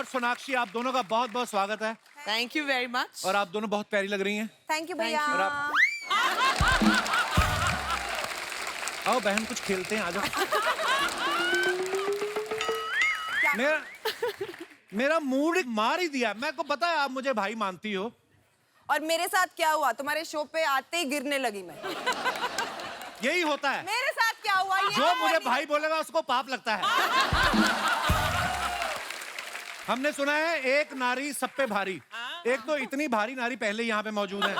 सोनाक्षी, आप दोनों का बहुत बहुत स्वागत है। Thank you very much. और आप दोनों बहुत प्यारी लग रही हैं। थैंक यू भैया। आओ बहन, कुछ खेलते हैं, आ जाओ। मेरा मूड मार ही दिया। मैं को पता है आप मुझे भाई मानती हो। और मेरे साथ क्या हुआ, तुम्हारे शो पे आते ही गिरने लगी मैं। यही होता है। मेरे साथ क्या हुआ ये जो मुझे भाई बोलेगा उसको पाप लगता है। हमने सुना है एक नारी सब पे भारी। एक तो इतनी भारी नारी पहले यहाँ पे मौजूद है,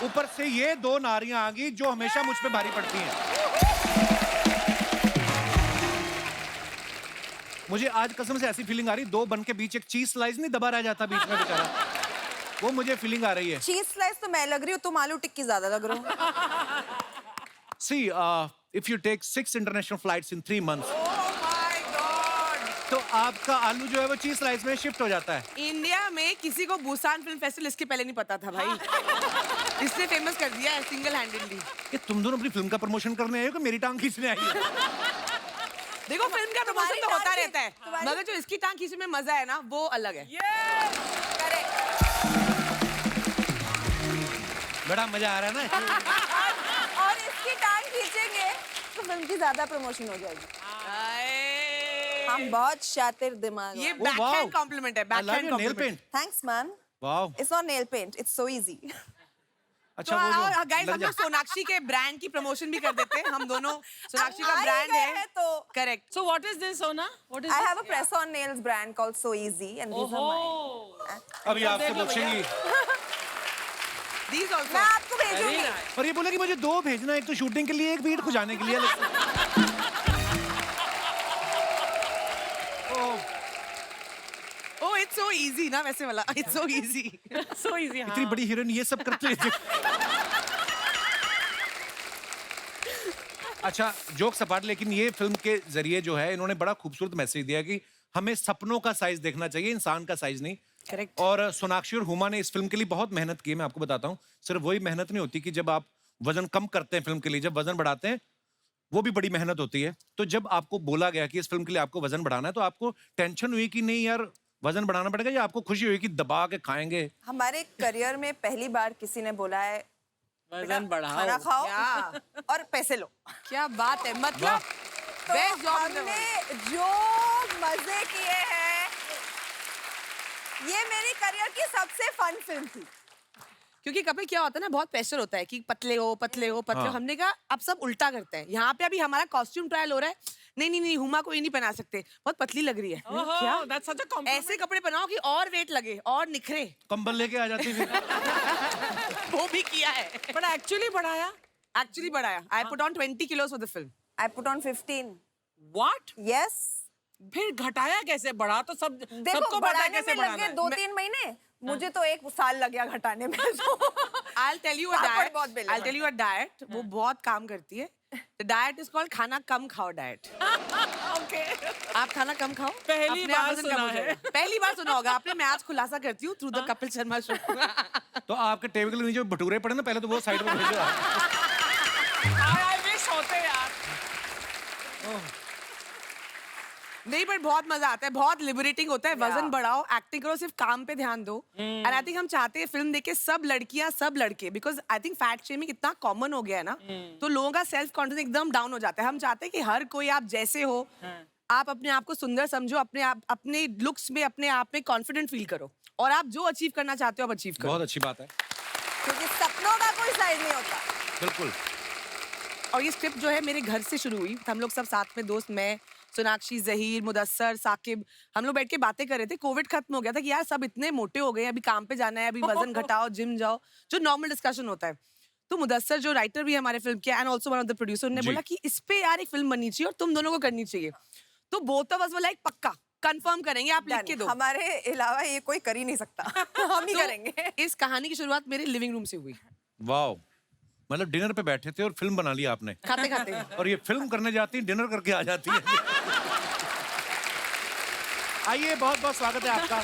ऊपर से ये दो नारियां आ गई जो हमेशा मुझ पे भारी पड़ती हैं। मुझे आज कसम से ऐसी फीलिंग आ रही, दो बन के बीच एक चीज स्लाइस नहीं दबा रह जाता बीच में बेचारा, वो मुझे फीलिंग आ रही है। चीज स्लाइस तो मैं लग रही हूँ, तुम आलू टिक्की ज्यादा लग रहे हो। See, if you take 6 international flights in 3 months, तो आपका आलू जो है वो चीज स्लाइस में शिफ्ट हो जाता है। इंडिया में किसी को बुसान फिल्म फेस्टिवल इसके पहले नहीं पता था भाई। इसने फेमस कर दिया है सिंगल हैंडेडली। कि तुम दोनों अपनी फिल्म का प्रमोशन करने आए हो कि मेरी टांग खींचने आई हो? देखो फिल्म का प्रमोशन तो होता रहता है, मगर जो इसकी टांग खींचने में मजा है ना वो अलग है। बड़ा मजा आ रहा है ना। और इसकी टांग खींचेंगे तो फिल्म की ज्यादा प्रमोशन हो जाएगी। हम बहुत शातिर दिमाग। ये बैकहैंड कॉम्प्लीमेंट है, backhand compliment. Thanks man. Wow. It's not nail paint, it's so easy. अच्छा, तो गाइस हम लोग सोनाक्षी के ब्रांड की प्रमोशन भी कर देते हैं। हम दोनों सोनाक्षी का ब्रांड है तो correct. So what is this, Sona? What is I this? have a press-on nails brand called So Easy, and these are mine. अभी आपसे बख्शेंगी। These also. मैं आपको Very भेजूंगी। nice. और ये बोले कि मुझे 2 भेजना, एक तो शूटिंग के लिए, एक बीट खुजाने के लिए। Oh, it's so easy ना वैसे वाला। It's so easy. So easy. इतनी बड़ी हीरोइन ये सब करते हैं। अच्छा, जोक सपाट, लेकिन ये फिल्म के जरिए जो है इन्होंने बड़ा खूबसूरत मैसेज दिया कि हमें सपनों का साइज देखना चाहिए, इंसान का साइज नहीं। Correct. और सोनाक्षी और हुमा ने इस फिल्म के लिए बहुत मेहनत की है। मैं आपको बताता हूँ, सिर्फ वही मेहनत नहीं होती कि जब आप वजन कम करते हैं फिल्म के लिए, जब वजन बढ़ाते हैं वो भी बड़ी मेहनत होती है। तो जब आपको बोला गया कि इस फिल्म के लिए आपको वजन बढ़ाना है, तो आपको टेंशन हुई कि नहीं यार वजन बढ़ाना पड़ेगा, या आपको खुशी हुई कि दबा के खाएंगे? हमारे करियर में पहली बार किसी ने बोला है वजन बढ़ाओ। खाना खाओ और पैसे लो। क्या बात है, मतलब तो बेस्ट जॉब इन द हमने जो मजे किए हैं, ये मेरी करियर की सबसे फन फिल्म थी। क्योंकि कभी क्या होता है ना, बहुत प्रेशर होता है कि पतले हो पतले हो पतले हो। हाँ। हमने कहा अब सब उल्टा करते हैं। यहाँ पे अभी हमारा कॉस्ट्यूम ट्रायल हो रहा है। नहीं हुमा को ये नहीं पहना सकते, बहुत पतली लग रही है। क्या? That's such a compliment. ऐसे कपड़े बनाओ कि और वेट लगे और निखरे। कंबल लेके आ जाती थी। वो भी किया है। But actually बढ़ाया? एक्चुअली बढ़ाया। I put on 20 kilos for the film. I put on 15. What? Yes. फिर घटाया कैसे? बढ़ा तो सब देखो सबको पता है बढ़ाने कैसे में बढ़ाना लगे है। 2-3 महीने, मुझे तो 1 साल लग गया घटाने में। I'll tell you a papad diet. बहुत बेले I'll tell you a diet. वो बहुत काम करती है। The diet is called खाना कम खाओ diet. Okay. आप खाना कम खाओ। पहली अपने आप बार वजन कम सुना हो है। जाएगा। पहली बार सुना होगा आपने। मैं आज खुलासा करती हूँ through the Kapil Sharma show. तो आपके टेबल के नीचे भटूरे पड़े ना, पहले तो वो साइड में भेजो। I wish होते यार। नहीं पर बहुत मजा आता है, बहुत लिबरेटिंग होता है। वजन बढ़ाओ, एक्टिंग करो, सिर्फ काम पे ध्यान दो। एंड आई थिंक हम चाहते हैं फिल्म देख के सब लड़कियां सब लड़के, because I think fat shaming इतना कॉमन हो गया है ना, तो लोगों का सेल्फ कॉन्फिडेंस एकदम डाउन हो जाता है। हम चाहते हैं कि हर कोई आप जैसे हो, आप अपने आप को सुंदर समझो, अपने आप अपने लुक्स में अपने आप में कॉन्फिडेंट फील करो, और आप जो अचीव करना चाहते हो आप अचीव करो। बहुत अच्छी बात है। क्योंकि सपनों का कोई साइज नहीं होता। बिल्कुल। और ये स्क्रिप्ट जो है मेरे घर से शुरू हुई। हम लोग सब साथ में दोस्त, मैं, सोनाक्षी, जहीर, मुदस्सर, साकिब, हम लोग बैठ के बातें कर रहे थे। कोविड खत्म हो गया था कि यार सब इतने मोटे हो गए, अभी काम पे जाना है, अभी वजन घटाओ, जिम जाओ, जो नॉर्मल डिस्कशन होता है। तो मुदस्सर जो राइटर भी है हमारे फिल्म के and also one of the producer, ने बोला कि इस पे यार एक फिल्म बननी चाहिए और तुम दोनों को करनी चाहिए। तो both of us were like पक्का कंफर्म करेंगे, आप लिख के दो। हमारे अलावा ये कोई कर ही नहीं सकता। हम ही करेंगे। इस कहानी की शुरुआत मेरे लिविंग रूम से हुई, वाओ, मतलब डिनर पे बैठे थे और फिल्म बना लिया आपने। खाते खाते। और ये फिल्म करने जाती है, डिनर करके आ जाती है। आइए, बहुत बहुत स्वागत है आपका।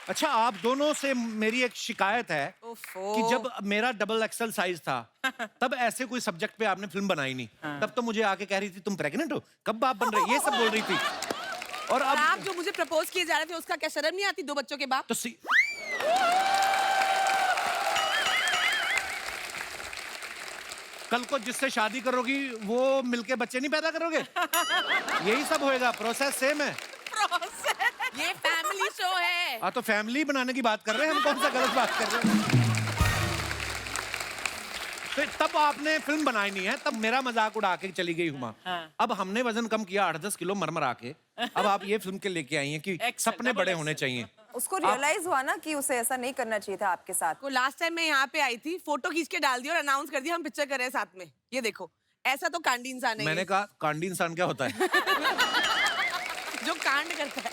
अच्छा, आप दोनों से मेरी एक शिकायत है ओफो। कि जब मेरा डबल एक्सल साइज था तब ऐसे कोई सब्जेक्ट पे आपने फिल्म बनाई नहीं। तब तो मुझे आके कह रही थी तुम प्रेग्नेंट हो, कब बाप बन रहे, ये सब बोल रही थी। और और अब आप जो मुझे प्रपोज किए जा रहे थे उसका क्या शर्म नहीं आती, 2 बच्चों के बाप? तो कल को जिससे शादी करोगी वो मिलके बच्चे नहीं पैदा करोगे? यही सब होएगा, प्रोसेस सेम है। ये फैमिली शो है। हाँ, तो फैमिली बनाने की बात कर रहे हैं हम, कौन सा गलत बात कर रहे हैं? तो तब आपने फिल्म बनाई नहीं है, तब मेरा मजाक उड़ा के चली गई हुमा। हाँ। अब हमने वजन कम किया 8-10 किलो मरमर आके, अब आप ये फिल्म के लेके आई हैं कि सपने double बड़े XL। होने चाहिए। उसको रियलाइज हुआ ना कि उसे ऐसा नहीं करना चाहिए था आपके साथ। को लास्ट टाइम मैं यहाँ पे आई थी, फोटो खींच के डाल दिया और अनाउंस कर दिया हम पिक्चर कर रहे हैं साथ में। ये देखो, ऐसा तो कांडी इंसान है। मैंने कहा कांडी इंसान क्या होता है? जो कांड करता है।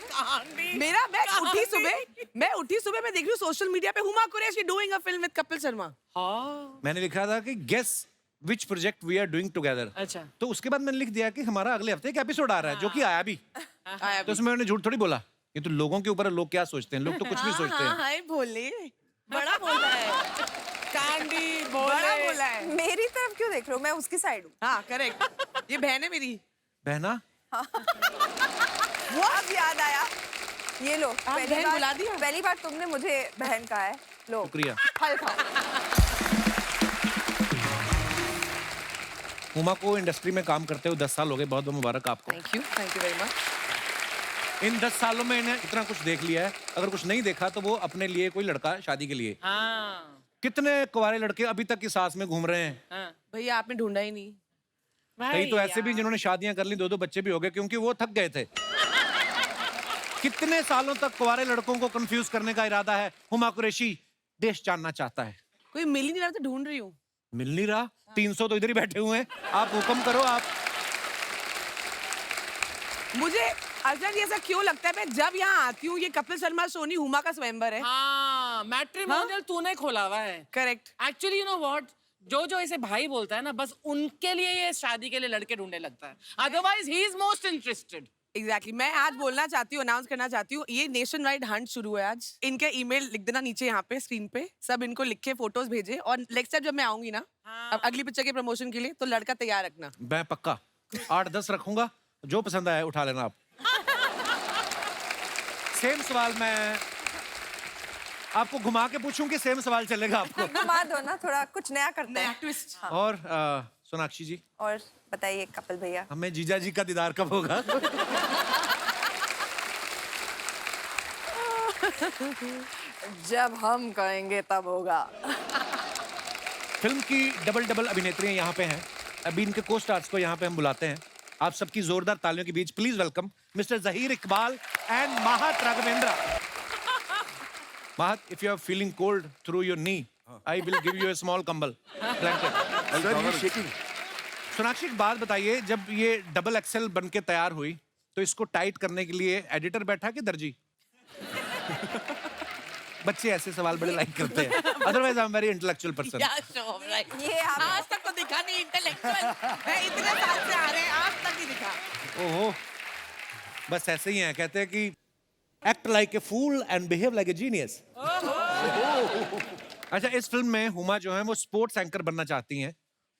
कांडी। मैं उठी सुबह मैं देख रही हूँ सोशल मीडिया पे Huma Qureshi doing a film with Kapil Sharma. हाँ। मैंने लिखा था कि guess which project we are doing together. अच्छा। तो उसके बाद मैंने लिख दिया कि हमारा अगले हफ्ते एक एपिसोड आ रहा है, जो कि आया भी। तो उसमें मैंने झूठ थोड़ी बोला, ये तो लोगों के ऊपर है, लोग क्या सोचते हैं, लोग तो कुछ भी सोचते हैं। हाँ, बोले बड़ा बोला है। कांडी बड़ा बोले। बोला है। मेरी तरफ क्यों देख रहे हो, मैं उसकी साइड हूँ। हाँ करेक्ट, ये बहन है मेरी। बहना वो अब याद आया, ये लो बहन बुला दिया? पहली बार तुमने मुझे बहन कहा है, लो शुक्रिया। फल खाओ। हुमा को इंडस्ट्री में काम करते हुए 10 साल हो गए, बहुत बहुत मुबारक आपको। Thank you very much. इन 10 सालों में इन्हें इतना कुछ देख लिया है, अगर कुछ नहीं देखा तो वो अपने लिए कोई लड़का शादी के लिए। हाँ। कितने कुंवारे लड़के अभी तक की सास में घूम रहे हैं। हाँ। भैया आपने ढूंढा ही नहीं। कई तो ऐसे भी जिन्होंने शादियां कर ली, 2-2 बच्चे भी हो गए क्योंकि वो थक गए थे। कितने सालों तक कुंवारे लड़कों को कंफ्यूज करने का इरादा है हुमा कुरैशी देश जानना चाहता है। कोई मिल ही नहीं रहा तो ढूंढ रही हूँ। मिल नहीं रहा, 300 तो इधर ही बैठे हुए हैं, आप हुक्म करो। आप मुझे अर्जुन जी ऐसा क्यों लगता है, मैं जब यहाँ आती हूँ ये कपिल शर्मा सोनी हुमा का स्वयंवर है। हाँ, मैट्रिमोनियल तूने खोला हुआ है। Correct. Actually you know what, जो ऐसे भाई बोलता है ना, बस उनके लिए ये शादी के लिए लड़के ढूंढने लगता है, otherwise he is most interested. Exactly मैं आज बोलना चाहती हूँ, अनाउंस करना चाहती हूँ, ये नेशन वाइड हंट शुरू है आज। इनके ईमेल लिख देना नीचे यहाँ पे स्क्रीन पे, सब इनको लिख के फोटोज भेजे, और नेक्स्ट टाइम जब मैं आऊंगी ना अब अगली पिक्चर के प्रमोशन के लिए, तो लड़का तैयार रखना। मैं पक्का 8-10 रखूंगा, जो पसंद आए उठा लेना आप। सेम सवाल मैं आपको घुमा के पूछूं कि सेम सवाल चलेगा आपको? घुमा दो ना, थोड़ा कुछ नया करते हैं। ट्विस्ट। और सोनाक्षी जी, और बताइए कपिल भैया, हमें जीजा जी का दीदार कब होगा? जब हम कहेंगे तब होगा। फिल्म की डबल अभिनेत्रियां यहाँ पे हैं। अभी इनके को स्टार्स को यहाँ पे हम बुलाते हैं। आप सबकी जोरदार तालियों के बीच please welcome mister Zaheer Iqbal and Mahat Raghavendra. Mahat, if you are feeling cold through your knee, I will give you a small कंबल blanket. Sir, he's shaking. Sonakshi, एक बात बताइए, जब ये डबल एक्सेल बन के तैयार हुई तो इसको टाइट करने के लिए एडिटर बैठा कि दर्जी? बच्चे ऐसे सवाल बड़े लाइक करते हैं। Otherwise I am very intellectual person. ये आप आज तक तो दिखा नहीं इंटेलेक्चुअल है, इतने साल से आ रहे हैं, आज तक नहीं दिखा। ओहो, बस ऐसे ही हैं, कहते हैं कि act like a fool and behave like a genius. अच्छा, इस फिल्म में हुमा जो है वो स्पोर्ट्स एंकर बनना चाहती हैं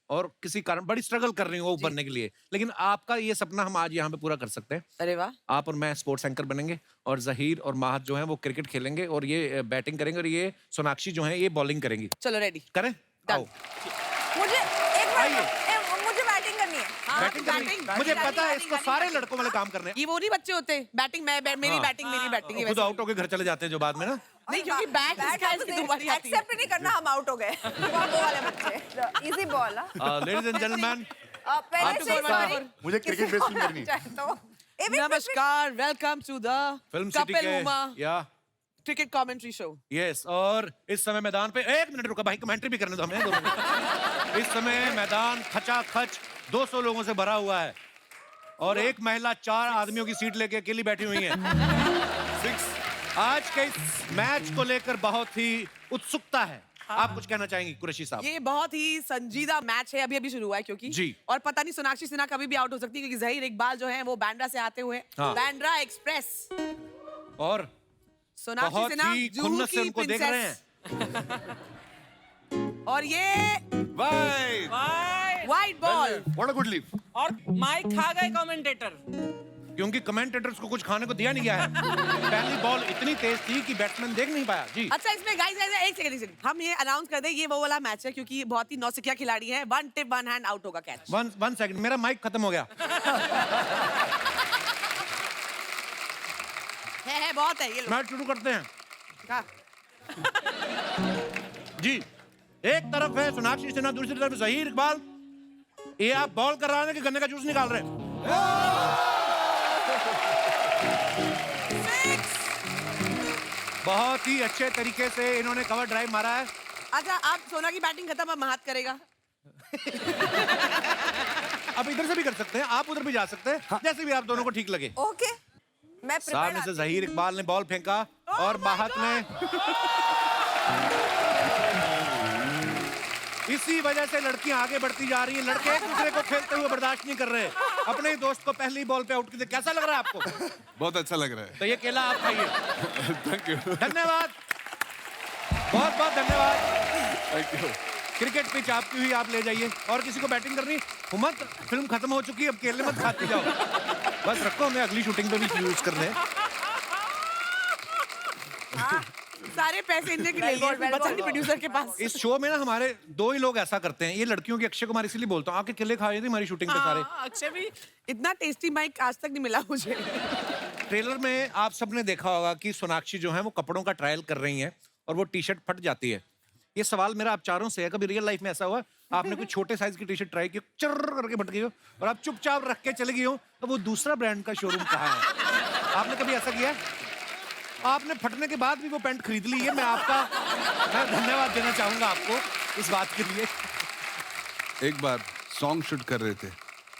और किसी कारण बड़ी स्ट्रगल कर रही हूँ वो बनने के लिए, लेकिन आपका ये सपना हम आज यहाँ पे पूरा कर सकते हैं। अरे वाह। आप और मैं स्पोर्ट्स एंकर बनेंगे और जहीर और माहत जो है वो क्रिकेट खेलेंगे और ये बैटिंग करेंगे और ये सोनाक्षी जो है ये बॉलिंग करेंगी। चलो रेडी। करें? आओ। मुझे एक आइए। मिनट, मुझे बैटिंग करनी है। बैटिंग करनी, मुझे पता है इसको सारे लड़कों वाले काम करने हैं। ये वो नहीं बच्चे होते, बैटिंग मेरी हाँ। बैटिंग मेरी बैटिंग। खुद आउट होके घर चले जाते हैं जो बाद में ना। नहीं, क्योंकि बैट इसकी तुम्हारी आती है। एक्सेप्ट नहीं करना, हम आउट हो गए। वो वाले बच्चे। Easy ball. Ladies and gentleman, पहले आपको से पता- sorry। मुझे क्रिकेट बेस्ड फिल्म करनी है। तो नमस्कार, welcome to the film city Kapil Huma के या क्रिकेट कमेंट्री शो। यस, और इस समय मैदान पे 1 मिनट रुका भाई, कमेंट्री भी करने दो हमें 2 मिनट। इस समय मैदान खचाखच 200 लोगों से भरा हुआ है और एक महिला 4 आदमियों की सीट लेके अकेली बैठी हुई है। आज के इस मैच को लेकर बहुत ही उत्सुकता है। आप कुछ कहना चाहेंगी कुरैशी साहब? ये बहुत ही संजीदा मैच है, अभी शुरू हुआ है क्योंकि जी। और पता नहीं सोनाक्षी सिन्हा कभी भी आउट हो सकती है, क्योंकि जहीर इकबाल जो है वो बांद्रा से आते हुए हाँ। बांद्रा एक्सप्रेस। और सोनाक्षी बहुत सिन्हा ही जूहू खुन्नस से की उनको देख रहे हैं। और ये white white ball. What a good leave. और माइक खा गए कमेंटेटर। क्योंकि कमेंटेटर्स को कुछ खाने को दिया नहीं गया है। पहली बॉल इतनी तेज थी कि बैट्समैन देख नहीं पाया। जी अच्छा, इसमें गाइस एक सेकंड हम ये अनाउंस कर दें, ये वो वाला मैच है क्योंकि ये बहुत ही नौसिखिया खिलाड़ी है। One tip one hand out होगा कैच। वन सेकंड, मेरा माइक खत्म हो गया। है बहुत है ये लोग। मैच शुरू करते हैं हाँ। जी। एक तरफ है सोनाक्षी सिन्हा, दूसरी तरफ जहीर इकबाल। ये आप बॉल कर रहे हैं कि गन्ने का जूस निकाल रहे हैं? बहुत ही अच्छे तरीके से इन्होंने कवर ड्राइव मारा है। अच्छा, आप सोना की बैटिंग खत्म, अब महात करेगा। आप इधर से भी कर सकते हैं, आप उधर भी जा सकते हैं, जैसे भी आप दोनों को ठीक लगे। ओके, मैं सामने से जहीर इकबाल ने बॉल फेंका और माहत ने इसी वजह से लड़कियां आगे बढ़ती जा रही हैं। लड़के एक दूसरे को खेलते हुए बर्दाश्त नहीं कर रहे। अपने ही दोस्त को पहली बॉल पे आउट किया। कैसा लग रहा है आपको? बहुत अच्छा लग रहा है। तो ये केला आप खाइए। Thank you. धन्यवाद, बहुत बहुत धन्यवाद। Thank you. क्रिकेट पिच आपकी हुई, आप ले जाइए। और किसी को बैटिंग करनी मत, फिल्म खत्म हो चुकी है, अब केले मत खाते जाओ। बस रखो, हमें अगली शूटिंग पे भी यूज करने हैं। सारे पैसे इनने के ले लिए, बचा नहीं प्रोड्यूसर के पास। इस शो में ना हमारे दो ही लोग ऐसा करते हैं। ये लड़कियों की अक्षय कुमार इसीलिए बोलता हूँ, आके केले खाए थे हमारी शूटिंग पे सारे। अक्षय भी इतना टेस्टी माइक आज तक नहीं मिला मुझे। ट्रेलर में आप सबने देखा होगा कि सोनाक्षी जो है वो कपड़ों का ट्रायल कर रही हैं और वो टी शर्ट फट जाती है। ये सवाल मेरा आप चारों से है, कभी रियल लाइफ में ऐसा हुआ आपने कोई छोटे साइज की टी शर्ट ट्राई की, चर्र करके फट गई हो और आप चुपचाप रख के चले गई हो, तो वो दूसरा ब्रांड का शोरूम कहाँ है? आपने कभी ऐसा किया है? आपने फटने के बाद भी वो पैंट खरीद ली है। मैं धन्यवाद देना चाहूंगा आपको इस बात के लिए। एक बार सॉन्ग शूट कर रहे थे,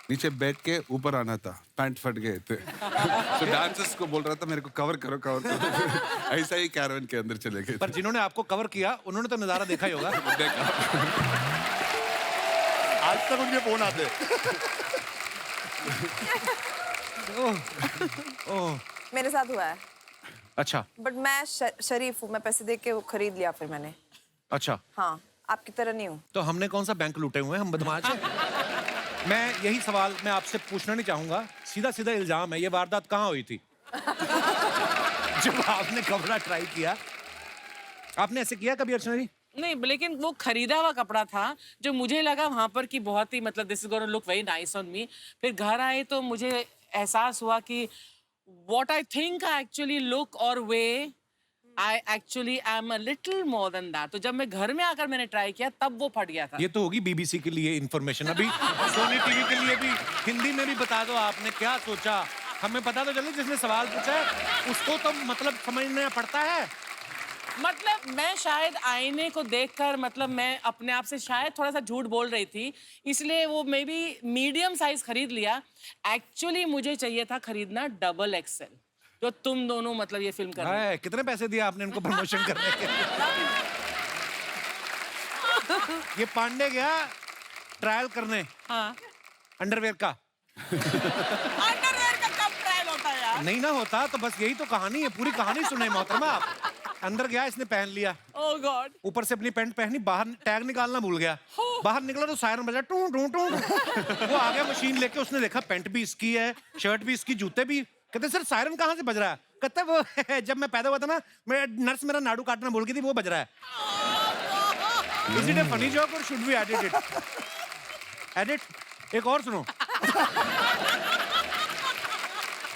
नीचे बैठ के ऊपर आना था, पैंट फट गए थे। तो डांसर्स को बोल रहा था मेरे को कवर करो कवर करो। ऐसा ही कैरवन के अंदर चले गए। पर जिन्होंने आपको कवर किया उन्होंने तो नजारा देखा ही होगा। देखा। आज तक उनके फोन आते। ओह, मेरे साथ हुआ है, अच्छा बट मैं शरीफ हूँ, मैं पैसे दे के वो खरीद लिया फिर मैंने। अच्छा। हाँ, आपकी तरह नहीं हूँ। तो हमने कौन सा बैंक लूटे हुए हैं, हम बदमाश हैं। मैं यही सवाल मैं आपसे पूछना नहीं चाहूंगा, सीधा सीधा इल्जाम है, ये वारदात कहाँ हुई थी? जब आपने कपड़ा ट्राई किया, आपने ऐसे किया कभी अर्चना जी? नहीं, लेकिन वो खरीदा हुआ कपड़ा था जो मुझे लगा वहां पर कि बहुत ही मतलब this is gonna look very nice on me. फिर घर आए तो मुझे एहसास हुआ कि what I think I actually look or weigh, I actually am a little more than that. तो जब मैं घर में आकर मैंने ट्राई किया तब वो फट गया था। ये तो होगी बीबीसी के लिए इंफॉर्मेशन। अभी सोनी टीवी के लिए भी हिंदी में भी बता दो, आपने क्या सोचा? हमें पता तो चले जिसने सवाल पूछा है उसको तो मतलब समझना पड़ता है। मतलब मैं शायद आईने को देखकर मतलब मैं अपने आप से शायद थोड़ा सा झूठ बोल रही थी, इसलिए वो मे बी मीडियम साइज खरीद लिया। एक्चुअली मुझे चाहिए था खरीदना डबल एक्सएल, जो तुम दोनों मतलब ये फिल्म कर रहे हो। कितने पैसे दिए आपने इनको प्रमोशन करने के लिए? ये पांडे गया ट्रायल करने हाँ। अंडरवेयर का। अंडरवेयर का कब ट्रायल होता है यार? नहीं ना होता तो बस यही तो कहानी है, पूरी कहानी सुने मोहतरमा आप। अंदर गया, इसने पहन लिया, ओह गॉड, ऊपर से अपनी पैंट पहनी, बाहर टैग निकालना भूल गया। बाहर निकला तो सायरन बजा, टू टू टू। वो आ गया मशीन लेके, उसने देखा पैंट भी इसकी है, शर्ट भी इसकी, जूते भी। कहते सर सायरन कहाँ से बज रहा है? कहता वो जब मैं पैदा हुआ था ना, मैं नर्स मेरा नाड़ू काटना भूल गई थी, वो बज रहा है। Is it a funny joke or should we edit it? Edit? एक और सुनो।